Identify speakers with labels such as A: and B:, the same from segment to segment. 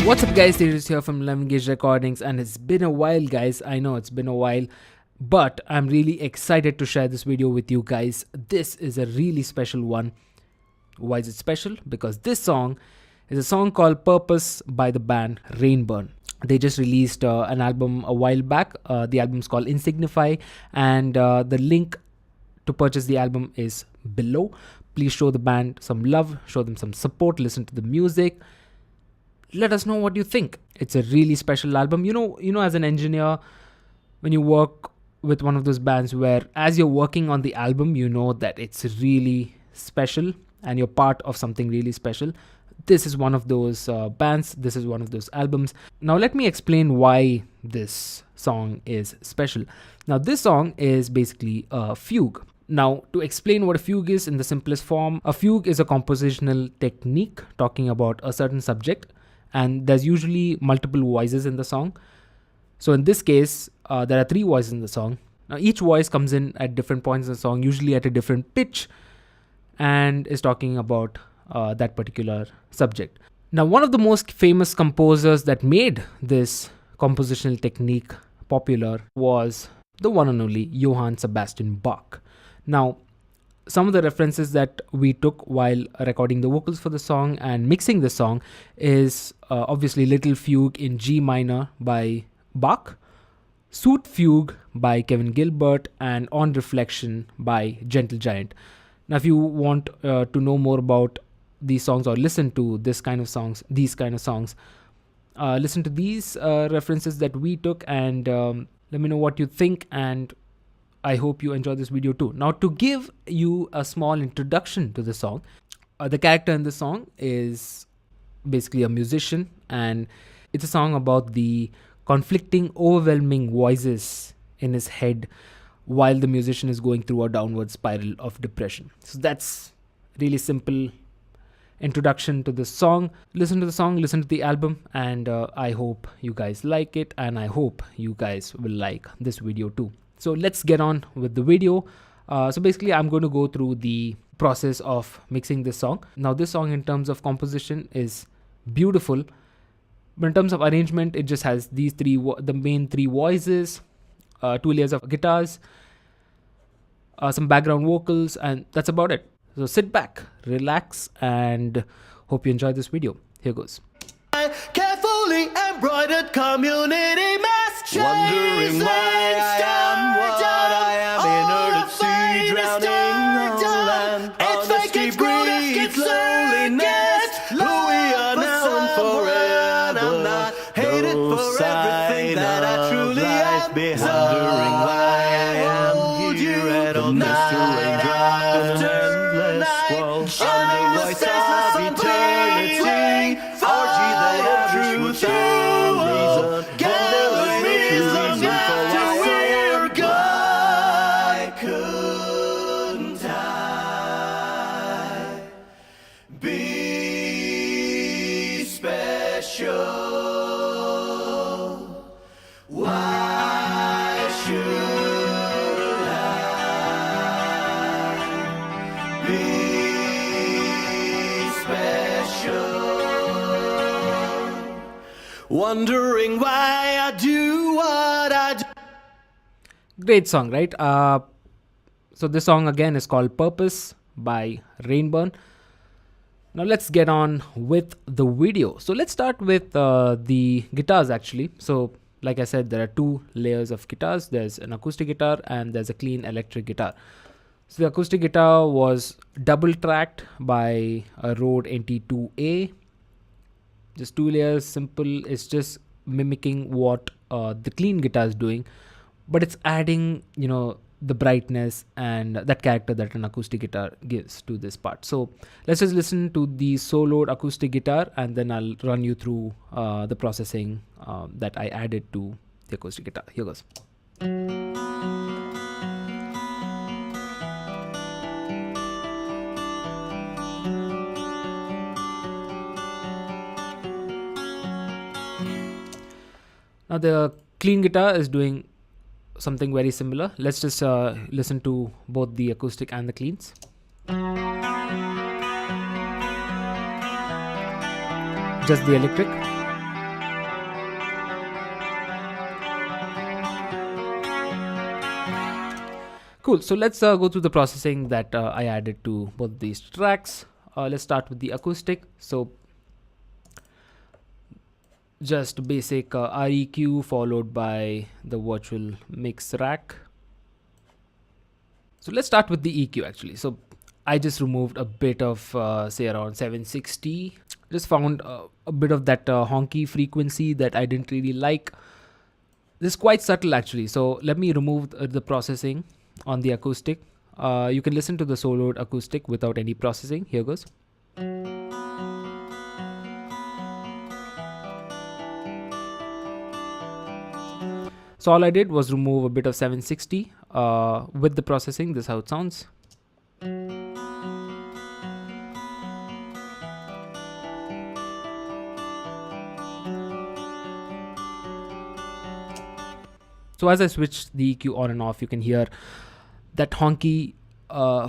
A: What's up guys, Sirius here from 11 Gauge Recordings, and it's been a while guys. I know it's been a while, but I'm really excited to share this video with you guys. This is a really special one. Why is it special? Because this song is a song called Purpose by the band Rainburn. They just released an album a while back. The album's called Insignify, and the link to purchase the album is below. Please show the band some love, show them some support, listen to the music. Let us know what you think. It's a really special album. You know, as an engineer, when you work with one of those bands where as you're working on the album, you know that it's really special and you're part of something really special. This is one of those bands. This is one of those albums. Now, let me explain why this song is special. Now, this song is basically a fugue. Now, to explain what a fugue is in the simplest form, a fugue is a compositional technique talking about a certain subject. And there's usually multiple voices in the song. So in this case, there are 3 voices in the song. Now each voice comes in at different points in the song, usually at a different pitch, and is talking about that particular subject. Now, one of the most famous composers that made this compositional technique popular was the one and only Johann Sebastian Bach. Now, some of the references that we took while recording the vocals for the song and mixing the song is obviously Little Fugue in G minor by Bach, Suite Fugue by Kevin Gilbert, and On Reflection by Gentle Giant. Now, if you want to know more about these songs or listen to these kind of songs, listen to these references that we took, and let me know what you think, and I hope you enjoy this video too. Now, to give you a small introduction to the song, the character in the song is basically a musician, and it's a song about the conflicting, overwhelming voices in his head while the musician is going through a downward spiral of depression. So that's really simple introduction to the song. Listen to the song, listen to the album, and I hope you guys like it, and I hope you guys will like this video too. So let's get on with the video. So basically, I'm going to go through the process of mixing this song. Now, this song in terms of composition is beautiful, but in terms of arrangement, it just has these the main 3 voices, 2 layers of guitars, some background vocals, and that's about it. So sit back, relax, and hope you enjoy this video. Here goes.
B: Carefully embroidered community mass
C: Wondering why I am what I am, in earth sea drowning on land. Honesty breeds loneliness, who we are now and forever.
B: I'm not hated for everything that I truly am.
C: Wondering why I am here at the mystery drive, endless scrolls on the voice of eternity. Orgy that I wish would find reason.
B: Wondering why I do what I do.
A: Great song, right? So this song again is called Purpose by Rainburn. Now let's get on with the video. So let's start with the guitars actually. So like I said, there are 2 layers of guitars. There's an acoustic guitar and there's a clean electric guitar. So the acoustic guitar was double tracked by a Rode NT2A. Just 2 layers, simple. It's just mimicking what the clean guitar is doing, but it's adding, the brightness and that character that an acoustic guitar gives to this part. So let's just listen to the soloed acoustic guitar, and then I'll run you through the processing that I added to the acoustic guitar. Here goes. Now the clean guitar is doing something very similar. Let's just listen to both the acoustic and the cleans. Just the electric. Cool. So let's go through the processing that I added to both these tracks. Let's start with the acoustic. So just basic REQ followed by the virtual mix rack. So let's start with the EQ actually. So I just removed a bit of say around 760. Just found a bit of that honky frequency that I didn't really like. This is quite subtle actually. So let me remove the processing on the acoustic. You can listen to the soloed acoustic without any processing. Here goes. So all I did was remove a bit of 760 with the processing. This is how it sounds. So as I switch the EQ on and off, you can hear that honky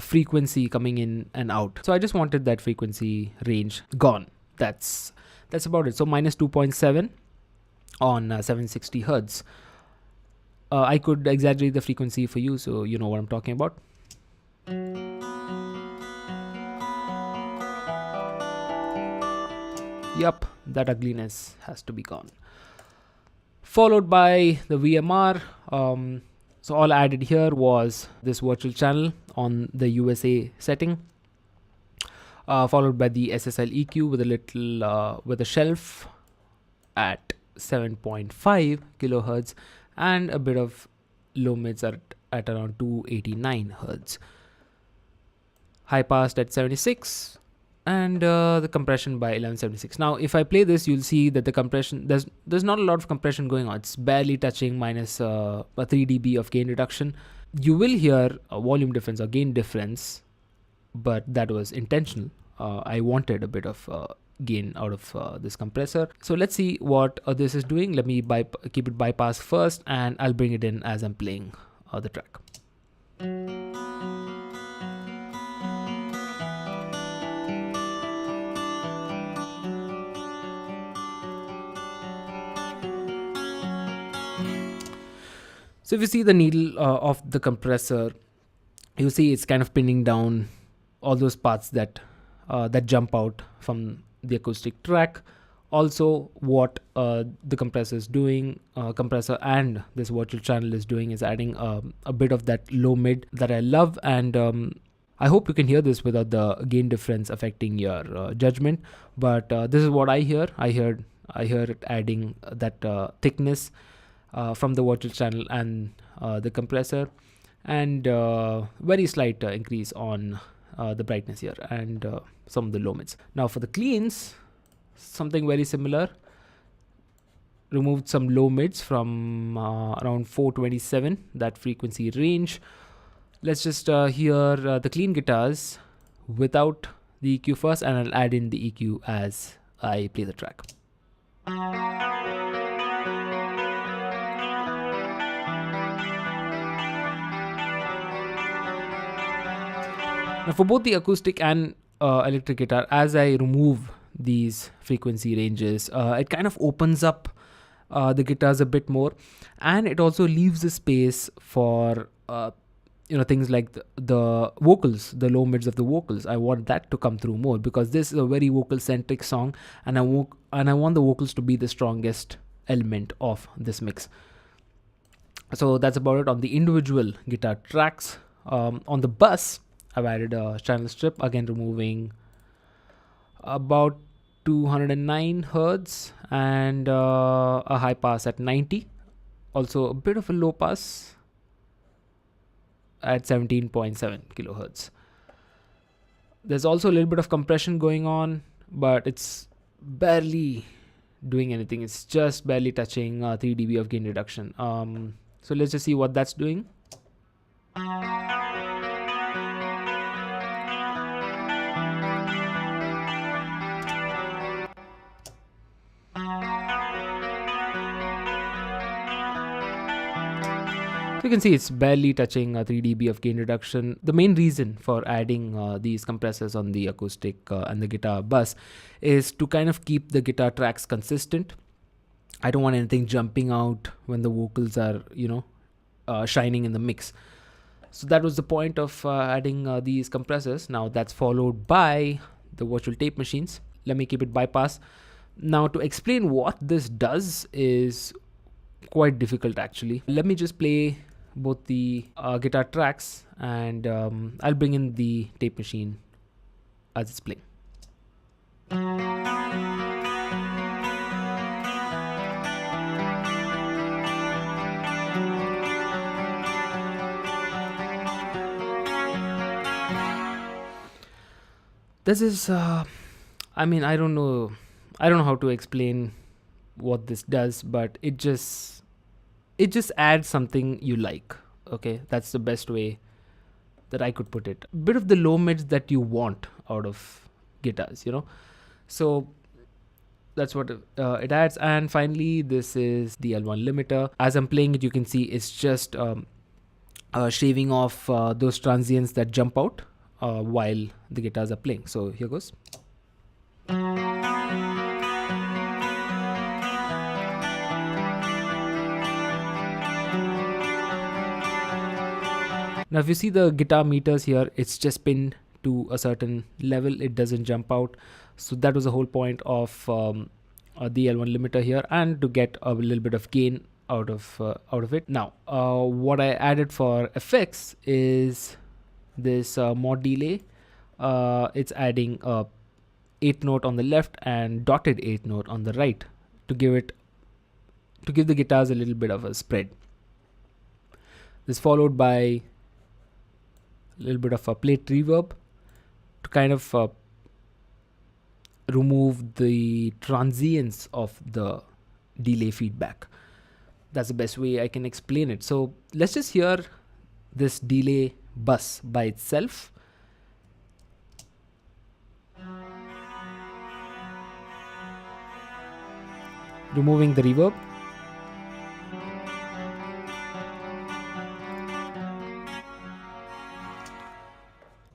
A: frequency coming in and out. So I just wanted that frequency range gone. That's about it. So minus 2.7 on 760 hertz. I could exaggerate the frequency for you, so you know what I'm talking about. Yup, that ugliness has to be gone. Followed by the VMR. So all I added here was this virtual channel on the USA setting, followed by the SSL EQ with a little with a shelf at 7.5 kilohertz and a bit of low mids at around 289 hertz. High passed at 76 and the compression by 1176. Now if I play this, you'll see that the compression, there's not a lot of compression going on. It's barely touching minus a 3 dB of gain reduction. You will hear a volume difference or gain difference, but that was intentional. I wanted a bit of gain out of this compressor. So let's see what this is doing. Let me keep it bypass first and I'll bring it in as I'm playing the track. So if you see the needle of the compressor, you see it's kind of pinning down all those parts that jump out from the acoustic track. Also what the compressor is doing, compressor and this virtual channel is doing, is adding a bit of that low mid that I love, and I hope you can hear this without the gain difference affecting your judgment, but this is what I hear. I heard it adding that thickness from the virtual channel and the compressor, and very slight increase on the brightness here and some of the low mids. Now for the cleans, something very similar. Removed some low mids from around 427, that frequency range. Let's just hear the clean guitars without the EQ first, and I'll add in the EQ as I play the track. Now for both the acoustic and electric guitar, as I remove these frequency ranges, it kind of opens up the guitars a bit more, and it also leaves a space for things like the vocals, the low mids of the vocals. I want that to come through more because this is a very vocal centric song, and I want the vocals to be the strongest element of this mix. So that's about it on the individual guitar tracks. On the bus, I've added a channel strip, again removing about 209 hertz and a high pass at 90. Also a bit of a low pass at 17.7 kilohertz. There's also a little bit of compression going on, but it's barely doing anything. It's just barely touching 3 dB of gain reduction. So let's just see what that's doing. You can see it's barely touching 3 dB of gain reduction. The main reason for adding these compressors on the acoustic and the guitar bus is to kind of keep the guitar tracks consistent. I don't want anything jumping out when the vocals are, shining in the mix. So that was the point of adding these compressors. Now that's followed by the virtual tape machines. Let me keep it bypass. Now to explain what this does is quite difficult actually. Let me just play both the guitar tracks, and I'll bring in the tape machine as it's playing. This is I mean, I don't know how to explain what this does, but it just adds something you like. Okay, that's the best way that I could put it. A bit of the low mids that you want out of guitars, you know. So that's what it adds. And finally, this is the L1 limiter. As I'm playing it, you can see it's just shaving off those transients that jump out while the guitars are playing. So here goes. Now if you see the guitar meters here, it's just pinned to a certain level, it doesn't jump out. So that was the whole point of the L1 limiter here, and to get a little bit of gain out of it. Now what I added for effects is this mod delay. It's adding a 8th note on the left and dotted 8th note on the right to give the guitars a little bit of a spread. This followed by a little bit of a plate reverb to kind of remove the transients of the delay feedback. That's the best way I can explain it. So let's just hear this delay bus by itself. Removing the reverb.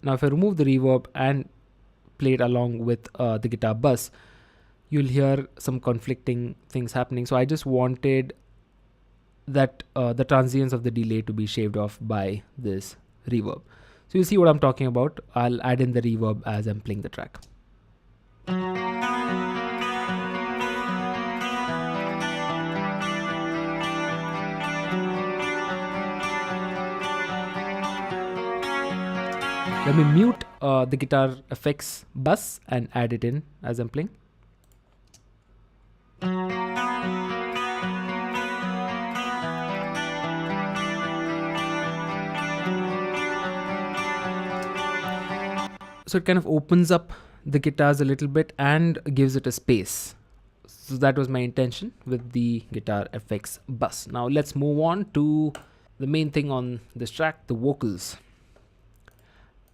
A: Now if I remove the reverb and play it along with the guitar bus, you'll hear some conflicting things happening. So I just wanted that the transients of the delay to be shaved off by this reverb. So you see what I'm talking about. I'll add in the reverb as I'm playing the track. Let me mute the guitar effects bus and add it in as I'm playing. So it kind of opens up the guitars a little bit and gives it a space. So that was my intention with the guitar effects bus. Now let's move on to the main thing on this track, the vocals.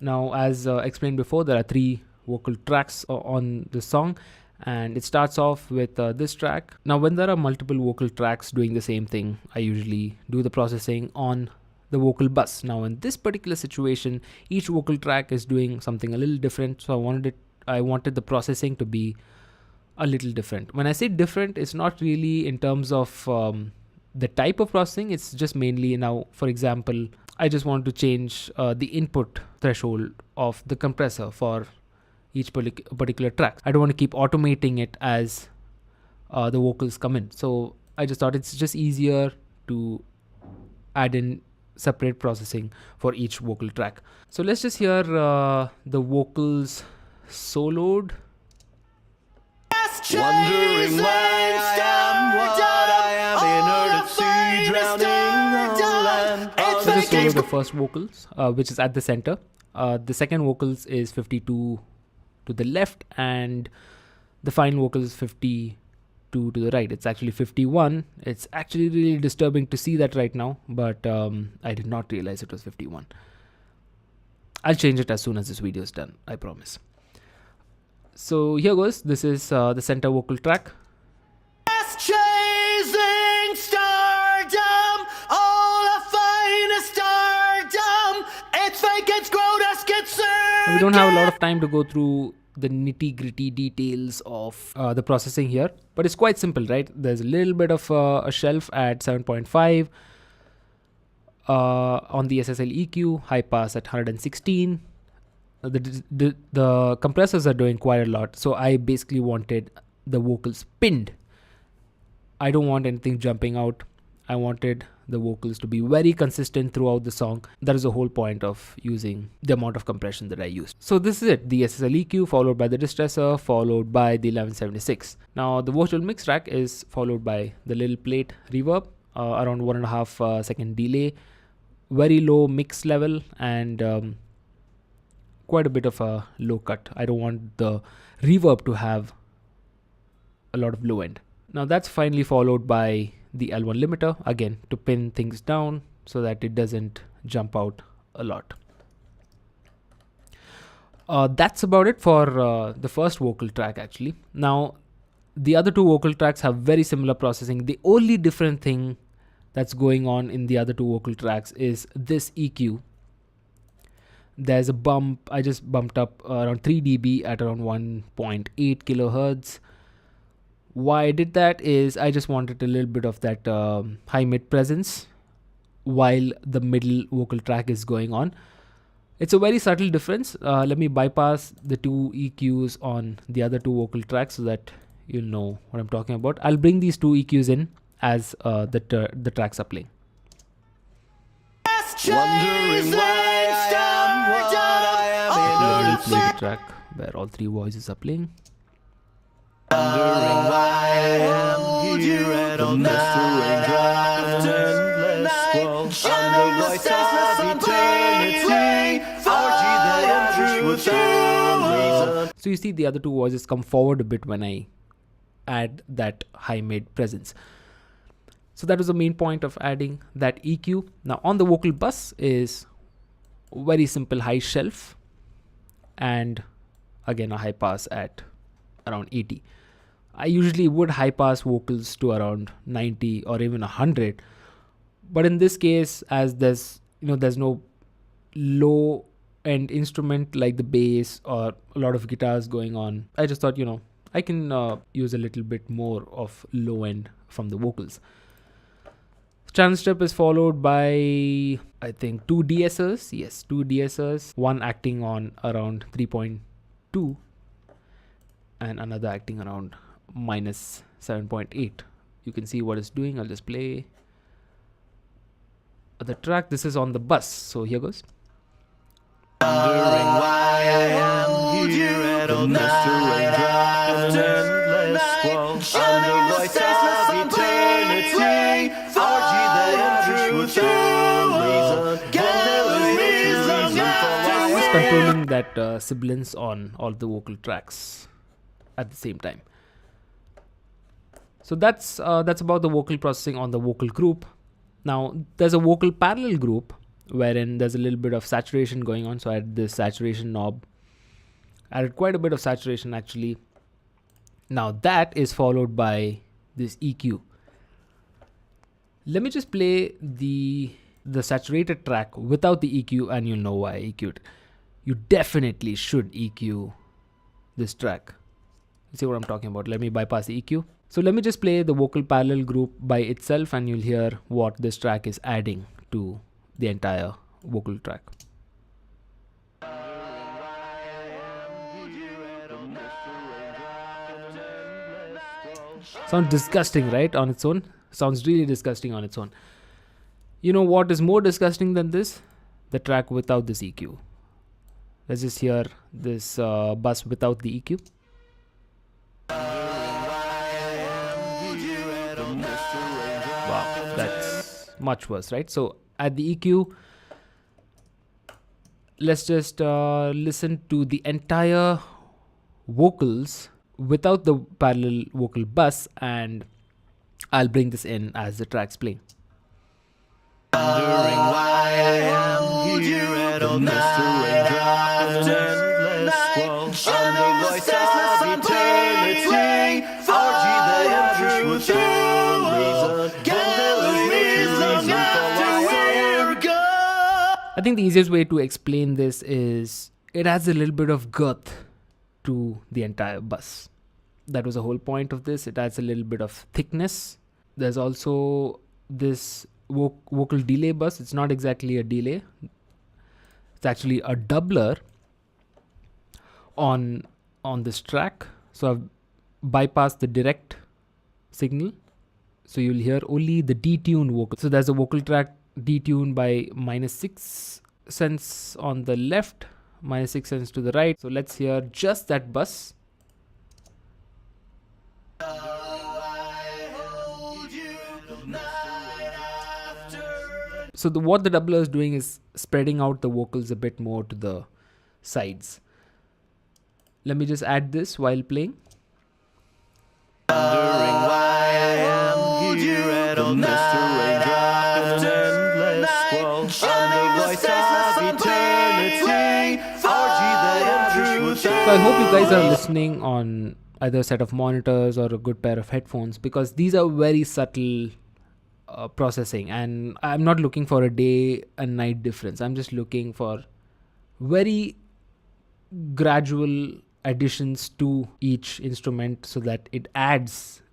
A: Now as explained before, there are 3 vocal tracks on the song, and it starts off with this track. Now when there are multiple vocal tracks doing the same thing, I usually do the processing on the vocal bus. Now in this particular situation, each vocal track is doing something a little different, so I wanted the processing to be a little different. When I say different, it's not really in terms of the type of processing, it's just mainly, now for example, I just want to change the input threshold of the compressor for each particular track. I don't want to keep automating it as the vocals come in. So I just thought it's just easier to add in separate processing for each vocal track. So let's just hear the vocals soloed.
C: Wondering why I am what I am, inert at sea, drowning on land.
A: So just solo the first vocals, which is at the center. The second vocals is 52 to the left, and the final vocal is 52 to the right. It's actually 51. It's actually really disturbing to see that right now, but I did not realize it was 51. I'll change it as soon as this video is done, I promise. So here goes. This is the center vocal track.
B: Chasing stardom, all I find is stardom. It's fake, it's grotesque, it's
A: We don't have a lot of time to go through the nitty-gritty details of the processing here, but it's quite simple, right? There's a little bit of a shelf at 7.5. On the SSL EQ, high pass at 116. The compressors are doing quite a lot, so I basically wanted the vocals pinned. I don't want anything jumping out. I wanted the vocals to be very consistent throughout the song. That is the whole point of using the amount of compression that I used. So this is it, the SSL EQ followed by the distressor followed by the 1176. Now the virtual mix track is followed by the little plate reverb, around 1.5 second delay, very low mix level, and quite a bit of a low cut. I don't want the reverb to have a lot of low end. Now that's finally followed by the L1 limiter, again to pin things down so that it doesn't jump out a lot. That's about it for the first vocal track actually. Now the other two vocal tracks have very similar processing. The only different thing that's going on in the other two vocal tracks is this EQ. There's a bump. I just bumped up around 3 dB at around 1.8 kilohertz. Why I did that is I just wanted a little bit of that high mid presence while the middle vocal track is going on. It's a very subtle difference. Let me bypass the two EQs on the other two vocal tracks so that you'll know what I'm talking about. I'll bring these two EQs in as the tracks are playing.
C: Wondering why I am what I am in
A: Play the track where all three voices are playing.
C: Wondering why I am here at the Mixthrough draft endless scroll on the voice of eternity. 4G that I'm without reason.
A: So you see the other two voices come forward a bit when I add that high mid presence. So that was the main point of adding that EQ. Now on the vocal bus is very simple high shelf and again a high pass at around 80. I usually would high pass vocals to around 90 or even 100, but in this case, as there's no low end instrument like the bass or a lot of guitars going on, I just thought I can use a little bit more of low end from the vocals. Channel strip is followed by I think 2 DSers. Yes, 2 DSers, one acting on around 3.2 and another acting around minus 7.8. You can see what it's doing. I'll just play the track. This is on the bus, so here goes.
C: Wondering why I am here at the Mixthrough draft endless scroll on the voice of eternity. 4G that I'm without reason.
A: Just controlling that sibilance on all the vocal tracks at the same time. So that's about the vocal processing on the vocal group. Now there's a vocal parallel group wherein there's a little bit of saturation going on. So I added this saturation knob. I added quite a bit of saturation actually. Now that is followed by this EQ. Let me just play the saturated track without the EQ and you'll know why I EQ'd. You definitely should EQ this track. You see what I'm talking about? Let me bypass the EQ. So let me just play the vocal parallel group by itself and you'll hear what this track is adding to the entire vocal track. Sounds disgusting, right? On its own. Sounds really disgusting on its own. You know what is more disgusting than this? The track without this EQ. Let's just hear this bus without the EQ. Wow, that's much worse, right? So at the EQ, let's just listen to the entire vocals without the parallel vocal bus, and I'll bring this in as the track's playing.
C: Wondering why I am here at the Mixthrough draft endless scroll on the voice of eternity. 4G that I'm without reason.
A: I think the easiest way to explain this is it adds a little bit of girth to the entire bus. That was the whole point of this. It adds a little bit of thickness. There's also this vocal delay bus. It's not exactly a delay. It's actually a doubler on this track. So I've bypassed the direct signal. So you'll hear only the detuned vocal. So there's a vocal track detuned by -6 cents on the left, -6 cents to the right. So let's hear just that bus. So what the doubler is doing is spreading out the vocals a bit more to the sides. Let me just add this while playing.
C: Wondering why I am here at old Mr. Raindrop in an endless squall. I'm the voice of eternity. Orgy that am true.
A: So I hope you guys are listening on either a set of monitors or a good pair of headphones, because these are very subtle processing, and I'm not looking for a day and night difference. I'm just looking for very gradual additions to each instrument so that it adds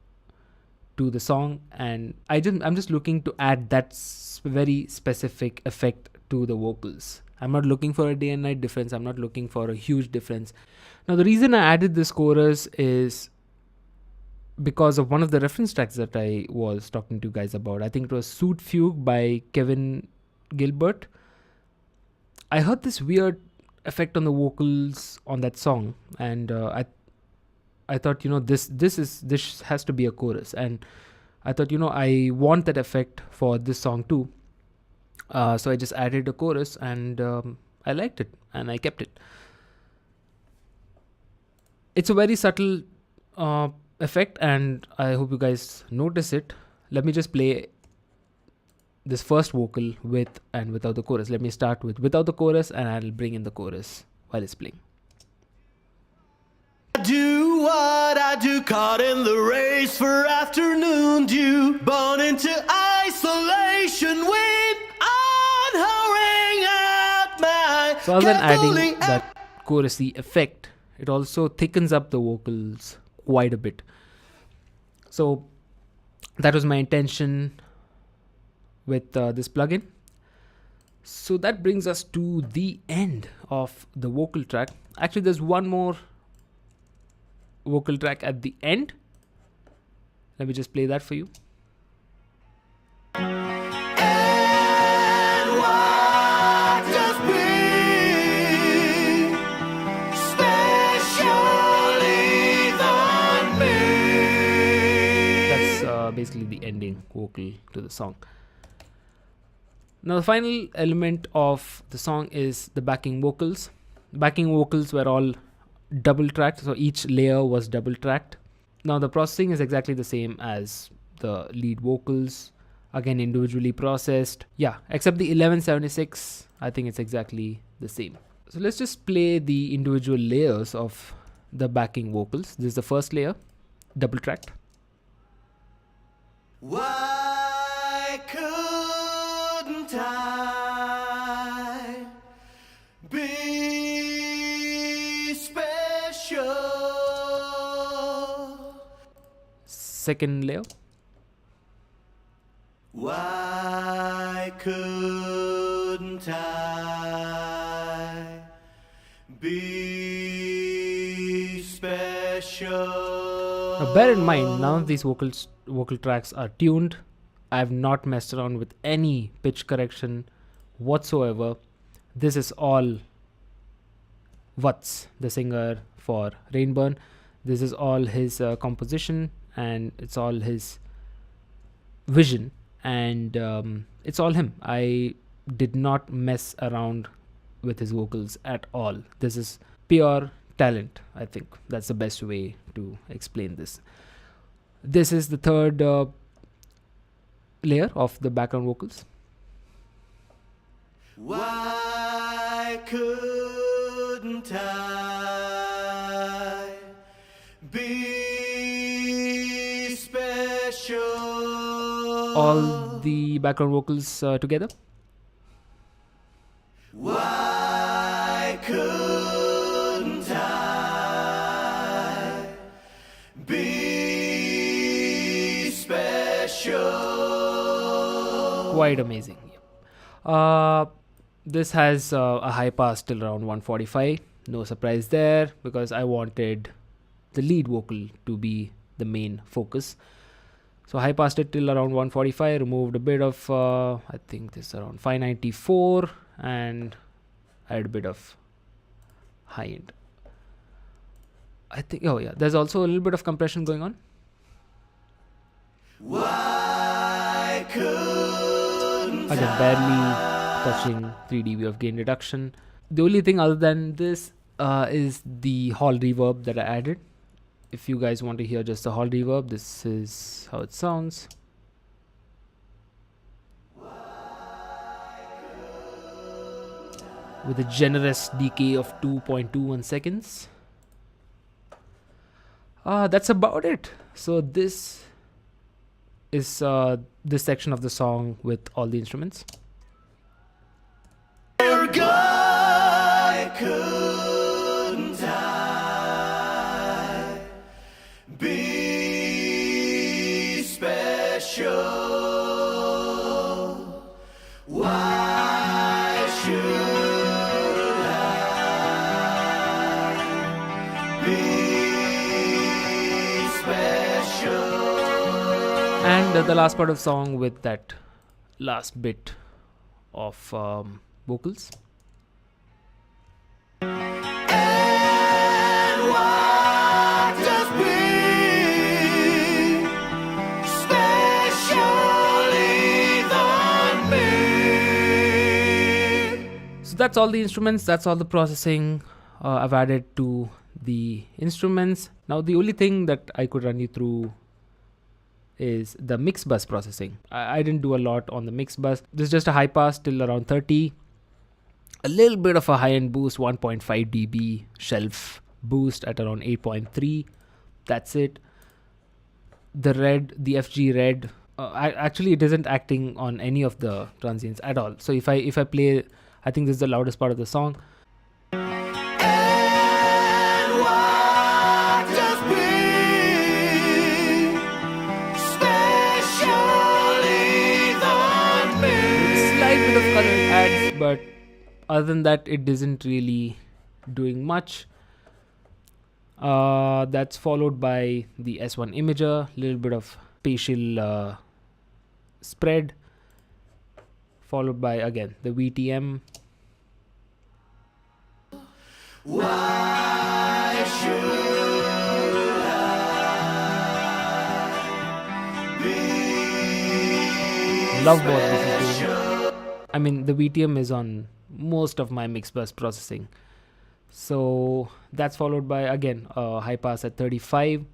A: to the song, and I'm just looking to add that very specific effect to the vocals. I'm not looking for a day and night difference. I'm not looking for a huge difference. Now the reason I added this chorus is because of one of the reference tracks that I was talking to you guys about. I think it was Fugue by Kevin Gilbert. I heard this weird effect on the vocals on that song, and I thought, this has to be a chorus, and I thought, I want that effect for this song too. So I just added a chorus, and I liked it, and I kept it. It's a very subtle effect, and I hope you guys notice it. Let me just play this first vocal with and without the chorus. Let me start with without the chorus, and I'll bring in the chorus while it's playing.
B: I do what I do, caught in the race for afternoon dew, born into isolation with unhurrying out my.
A: So other than adding that chorusy effect, it also thickens up the vocals quite a bit. So that was my intention with this plugin. So that brings us to the end of the vocal track. Actually, there's one more vocal track at the end. Let me just play that for you.
B: And what does be specially than me?
A: That's basically the ending vocal to the song. Now the final element of the song is the backing vocals. Backing vocals were all double tracked, so each layer was double tracked. Now the processing is exactly the same as the lead vocals, again individually processed. Yeah, except the 1176, I think it's exactly the same. So let's just play the individual layers of the backing vocals. This is the first layer, double tracked.
B: Why couldn't I be special?
A: Second layer.
B: Why couldn't I be special?
A: Now bear in mind, none of these vocal tracks are tuned. I have not messed around with any pitch correction whatsoever. This is all Vats, the singer for Rainburn. This is all his composition, and it's all his vision, and it's all him. I did not mess around with his vocals at all. This is pure talent. I think that's the best way to explain this. This is the third layer of the background vocals.
B: Why couldn't I be special?
A: All the background vocals together.
B: Why couldn't I be special?
A: quite amazing. This has a high pass till around 145. No surprise there, because I wanted the lead vocal to be the main focus. So high passed it till around 145, removed a bit of I think this is around 594, and added a bit of high end. I think, oh yeah, there's also a little bit of compression going on.
B: Why couldn't
A: Again, barely touching 3 dB of gain reduction. The only thing other than this is the hall reverb that I added. If you guys want to hear just the hall reverb, this is how it sounds. With a generous decay of 2.21 seconds. That's about it. So this is this section of the song with all the instruments.
B: Why couldn't I be special? Why should I be special?
A: And the last part of the song with that last bit of vocals.
B: And what does being special even mean?
A: So that's all the instruments, that's all the processing I've added to the instruments. Now the only thing that I could run you through is the mix bus processing. I didn't do a lot on the mix bus. This is just a high pass till around 30. A little bit of a high end boost, 1.5 dB shelf boost at around 8.3. That's it. The red, the FG red, actually it isn't acting on any of the transients at all. So if I play, I think this is the loudest part of the song.
B: And what does being special even mean?
A: Slight bit of color it adds, but other than that, it isn't really doing much. That's followed by the S1 imager, little bit of spatial spread, followed by again the VTM.
B: Why should I be
A: Love what this is doing. I mean, the VTM is on most of my mix bus processing. So that's followed by again a high pass at 35,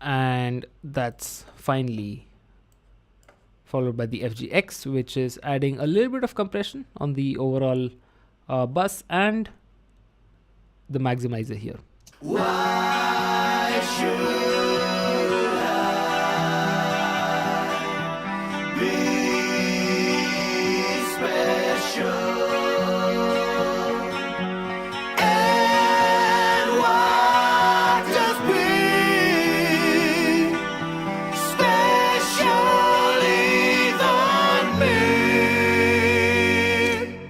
A: and that's finally followed by the FGX, which is adding a little bit of compression on the overall bus, and the maximizer here.
B: Why should I be special? And what does being special even mean?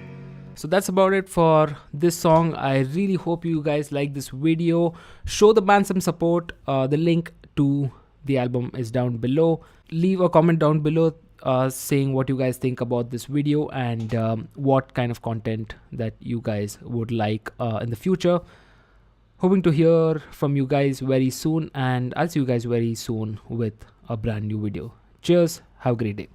A: So that's about it for this song. I really hope you guys like this video. Show the band some support. The link to the album is down below. Leave a comment down below saying what you guys think about this video, and what kind of content that you guys would like in the future. Hoping to hear from you guys very soon, and I'll see you guys very soon with a brand new video. Cheers, have a great day.